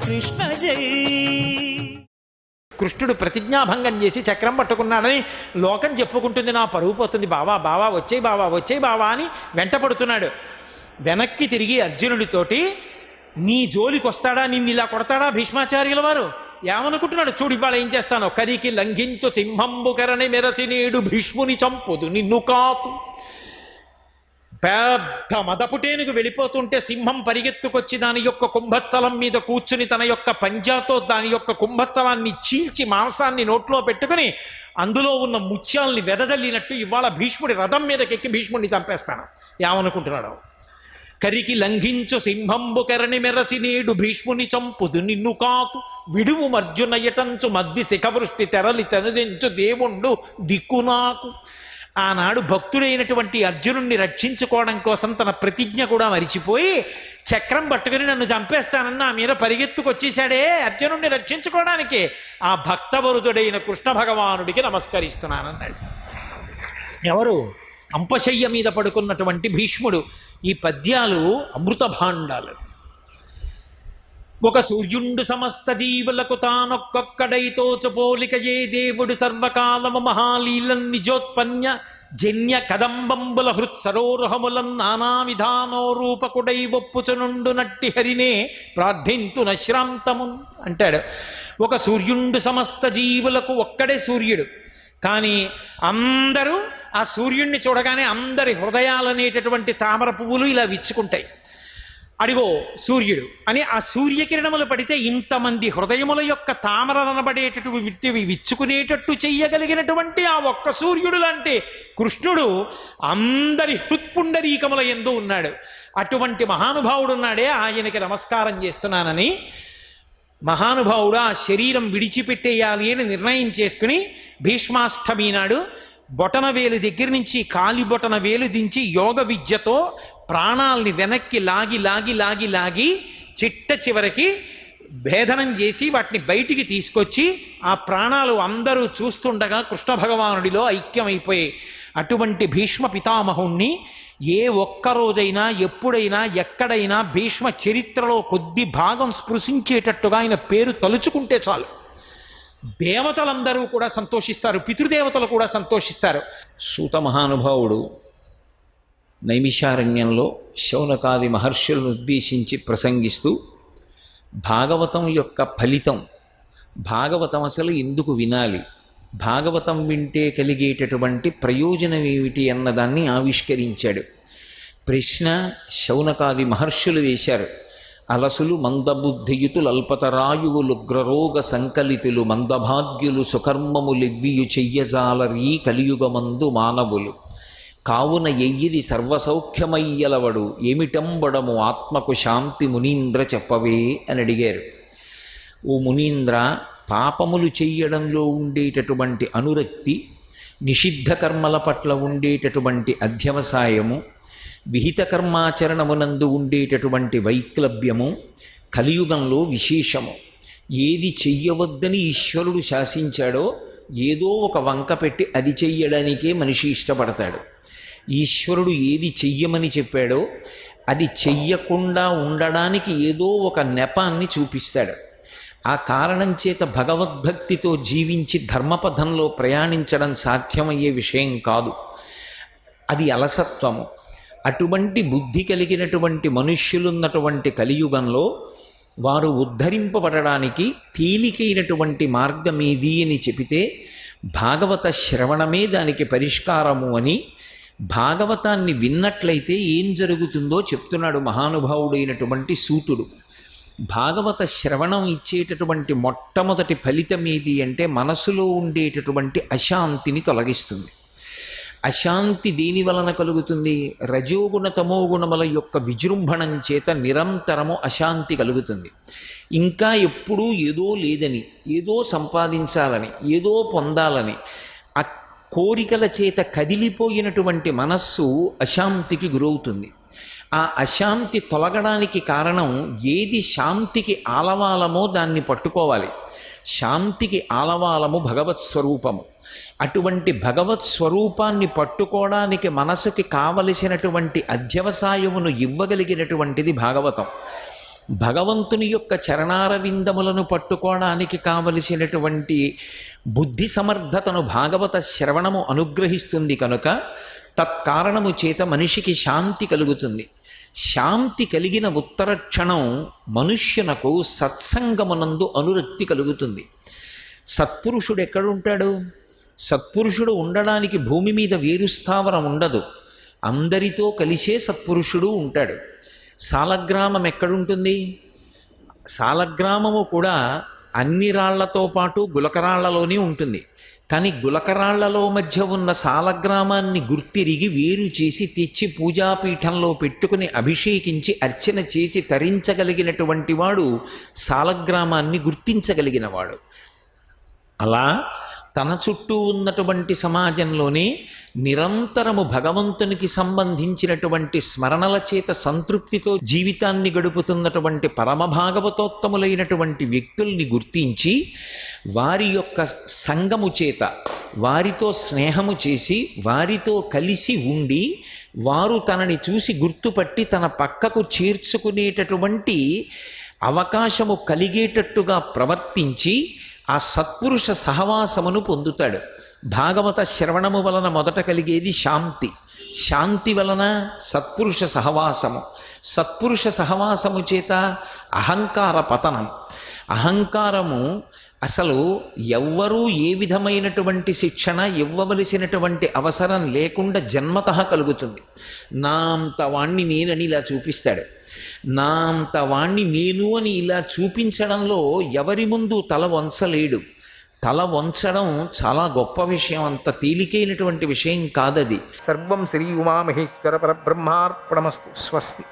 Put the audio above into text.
కృష్ణ జై. కృష్ణుడు ప్రతిజ్ఞాభంగం చేసి చక్రం పట్టుకున్నాడని లోకం చెప్పుకుంటుంది. నా పరువు పోతుంది, బావా బావా వచ్చేయి బావా వచ్చేయి బావా అని వెంటపడుతున్నాడు. వెనక్కి తిరిగి అర్జునుడితోటి, నీ జోలికి వస్తాడా, నిన్ను ఇలా కొడతాడా భీష్మాచార్యుల వారు? ఏమనుకుంటున్నాడు చూడు, ఇవాళ ఏం చేస్తాను, కరికి లంఘించు సింహంబు కరణి మెరచి నేడు భీష్ముని చంపుదు నిన్ను కాపు. పెద్ద మదపుటేనుకు వెళ్ళిపోతుంటే సింహం పరిగెత్తుకొచ్చి దాని యొక్క కుంభస్థలం మీద కూర్చుని తన యొక్క పంజాతో దాని యొక్క కుంభస్థలాన్ని చీల్చి మాంసాన్ని నోట్లో పెట్టుకుని అందులో ఉన్న ముత్యాల్ని వెదజల్లినట్టు ఇవాళ భీష్ముడి రథం మీదకెక్కి భీష్ముడిని చంపేస్తాను. ఏమనుకుంటున్నాడు? కరికి లంఘించు సింహంబు కరణి మెరసి నేడు భీష్ముని చంపుదు నిన్ను కాకు. విడువు మర్జునయటంచు మద్ది శిఖవృష్టి తెరలి తనుదించు దేవుండు దిక్కు నాకు. ఆనాడు భక్తుడైనటువంటి అర్జునుణ్ణి రక్షించుకోవడం కోసం తన ప్రతిజ్ఞ కూడా మరిచిపోయి చక్రం పట్టుకుని నన్ను చంపేస్తానన్న ఆ మీద పరిగెత్తుకొచ్చేశాడే అర్జునుణ్ణి రక్షించుకోవడానికి. ఆ భక్తవరుదుడైన కృష్ణ భగవానుడికి నమస్కరిస్తున్నానన్నాడు. ఎవరు? అంపశయ్య మీద పడుకున్నటువంటి భీష్ముడు. ఈ పద్యాలు అమృత భాండాలు. ఒక సూర్యుండు సమస్త జీవులకు తానొక్కొక్కడైతోచు పోలిక ఏ దేవుడు సర్వకాలము మహాలీలన్ నిజోత్పన్య జన్య కదంబంబుల హృత్సరోరుహములన్ నానా విధానో రూపకుడై ఒప్పుచునుండు నట్టి హరినే ప్రార్థింతు నశ్రాంతమున్ అంటాడు. ఒక సూర్యుండు సమస్త జీవులకు ఒక్కడే సూర్యుడు. కానీ అందరూ ఆ సూర్యుడిని చూడగానే అందరి హృదయాలనేటటువంటి తామర పువ్వులు ఇలా విచ్చుకుంటాయి. అడిగో సూర్యుడు అని ఆ సూర్యకిరణములు పడితే ఇంతమంది హృదయముల యొక్క తామరనబడేటటువంటి విచ్చుకునేటట్టు చెయ్యగలిగినటువంటి ఆ ఒక్క సూర్యుడు లాంటి కృష్ణుడు అందరి హృత్పుండరీకముల యందు ఉన్నాడు. అటువంటి మహానుభావుడు ఉన్నాడే, ఆయనకి నమస్కారం చేస్తున్నానని మహానుభావుడు ఆ శరీరం విడిచిపెట్టేయాలి అని నిర్ణయం చేసుకుని భీష్మాష్టమి నాడు బొటన వేలు దగ్గర నుంచి కాలి బొటన వేలు దించి యోగ విద్యతో ప్రాణాల్ని వెనక్కి లాగి లాగి లాగి లాగి చిట్ట చివరికి భేదనం చేసి వాటిని బయటికి తీసుకొచ్చి ఆ ప్రాణాలు అందరూ చూస్తుండగా కృష్ణ భగవానుడిలో ఐక్యమైపోయాయి. అటువంటి భీష్మ పితామహుణ్ణి ఏ ఒక్కరోజైనా ఎప్పుడైనా ఎక్కడైనా భీష్మ చరిత్రలో కొద్ది భాగం స్పృశించేటట్టుగా ఆయన పేరు తలుచుకుంటే చాలు. దేవతలందరూ కూడా సంతోషిస్తారు, పితృదేవతలు కూడా సంతోషిస్తారు. సూత మహానుభావుడు నైమిషారణ్యంలో శౌనకాది మహర్షులను ఉద్దేశించి ప్రసంగిస్తూ భాగవతం యొక్క ఫలితం, భాగవతం అసలు ఎందుకు వినాలి, భాగవతం వింటే కలిగేటటువంటి ప్రయోజనం ఏమిటి అన్నదాన్ని ఆవిష్కరించాడు. ప్రశ్న శౌనకాది మహర్షులు వేశారు. అలసులు మందబుద్ధియుతులు అల్పతరాయువులుగ్రరోగ సంకలితులు మందభాగ్యులు సుకర్మములివ్వియు చెయ్యజాలరీ కలియుగమందు మానవులు కావున ఎయ్యిది సర్వసౌఖ్యమయ్యలవడు ఏమిటంబడము ఆత్మకు శాంతి మునీంద్ర చెప్పవే అని అడిగారు. ఓ మునీంద్ర, పాపములు చెయ్యడంలో ఉండేటటువంటి అనురక్తి, నిషిద్ధ కర్మల పట్ల ఉండేటటువంటి అధ్యవసాయము, విహిత కర్మాచరణమునందు ఉండేటటువంటి వైక్లభ్యము కలియుగంలో విశేషము. ఏది చెయ్యవద్దని ఈశ్వరుడు శాసించాడో ఏదో ఒక వంక పెట్టి అది చెయ్యడానికే మనిషి ఇష్టపడతాడు. ఈశ్వరుడు ఏది చెయ్యమని చెప్పాడో అది చెయ్యకుండా ఉండడానికి ఏదో ఒక నెపాన్ని చూపిస్తాడు. ఆ కారణం చేత భగవద్భక్తితో జీవించి ధర్మపథంలో ప్రయాణించడం సాధ్యమయ్యే విషయం కాదు. అది అలసత్వము. అటువంటి బుద్ధి కలిగినటువంటి మనుష్యులున్నటువంటి కలియుగంలో వారు ఉద్ధరింపబడడానికి తేలికైనటువంటి మార్గమేది అని చెబితే భాగవత శ్రవణమే దానికి పరిష్కారము అని, భాగవతాన్ని విన్నట్లయితే ఏం జరుగుతుందో చెప్తున్నాడు మహానుభావుడైనటువంటి సూతుడు. భాగవత శ్రవణం ఇచ్చేటటువంటి మొట్టమొదటి ఫలితం ఏది అంటే మనసులో ఉండేటటువంటి అశాంతిని తొలగిస్తుంది. అశాంతి దేని వలన కలుగుతుంది? రజోగుణ తమోగుణముల యొక్క విజృంభణం చేత నిరంతరము అశాంతి కలుగుతుంది. ఇంకా ఎప్పుడూ ఏదో లేదని, ఏదో సంపాదించాలని, ఏదో పొందాలని ఆ కోరికల చేత కదిలిపోయినటువంటి మనస్సు అశాంతికి గురవుతుంది. ఆ అశాంతి తొలగడానికి కారణం ఏది శాంతికి ఆలవాలమో దాన్ని పట్టుకోవాలి. శాంతికి ఆలవాలము భగవత్ స్వరూపము. అటువంటి భగవత్ స్వరూపాన్ని పట్టుకోవడానికి మనసుకి కావలసినటువంటి అధ్యవసాయమును ఇవ్వగలిగినటువంటిది భాగవతం. భగవంతుని యొక్క చరణారవిందములను పట్టుకోవడానికి కావలసినటువంటి బుద్ధి సమర్థతను భాగవత శ్రవణము అనుగ్రహిస్తుంది కనుక తత్కారణము చేత మనిషికి శాంతి కలుగుతుంది. శాంతి కలిగిన ఉత్తర క్షణం మనుష్యునకు సత్సంగమునందు అనురక్తి కలుగుతుంది. సత్పురుషుడు ఎక్కడుంటాడు? సత్పురుషుడు ఉండడానికి భూమి మీద వేరు స్థావరం ఉండదు. అందరితో కలిసే సత్పురుషుడు ఉంటాడు. సాలగ్రామం ఎక్కడుంటుంది? సాలగ్రామము కూడా అన్ని రాళ్లతో పాటు గులకరాళ్లలోనే ఉంటుంది. కానీ గులకరాళ్లలో మధ్య ఉన్న సాలగ్రామాన్ని గుర్తిరిగి వేరు చేసి తెచ్చి పూజాపీఠంలో పెట్టుకుని అభిషేకించి అర్చన చేసి తరించగలిగినటువంటి వాడు సాలగ్రామాన్ని గుర్తించగలిగినవాడు. అలా తన చుట్టూ ఉన్నటువంటి సమాజంలోనే నిరంతరము భగవంతునికి సంబంధించినటువంటి స్మరణల చేత సంతృప్తితో జీవితాన్ని గడుపుతున్నటువంటి పరమభాగవతోత్తములైనటువంటి వ్యక్తుల్ని గుర్తించి వారి యొక్క సంగము చేత వారితో స్నేహము చేసి వారితో కలిసి ఉండి వారు తనని చూసి గుర్తుపట్టి తన పక్కకు చేర్చుకునేటటువంటి అవకాశము కలిగేటట్టుగా ప్రవర్తించి ఆ సత్పురుష సహవాసమును పొందుతాడు. భాగవత శ్రవణము వలన మొదట కలిగేది శాంతి. శాంతి వలన సత్పురుష సహవాసము. సత్పురుష సహవాసము చేత అహంకార పతనం. అహంకారము అసలు ఎవ్వరూ ఏ విధమైనటువంటి శిక్షణ ఇవ్వవలసినటువంటి అవసరం లేకుండా జన్మతః కలుగుతుంది. నా అంత వాణ్ణి నేనని ఇలా చూపిస్తాడు. నా అంత వాణ్ణి నేను అని ఇలా చూపించడంలో ఎవరి ముందు తల వంచలేడు. తల వంచడం చాలా గొప్ప విషయం, అంత తేలికైనటువంటి విషయం కాదది. సర్వం శ్రీ ఉమామహేశ్వర పరబ్రహ్మార్పణమస్తు. స్వస్తి.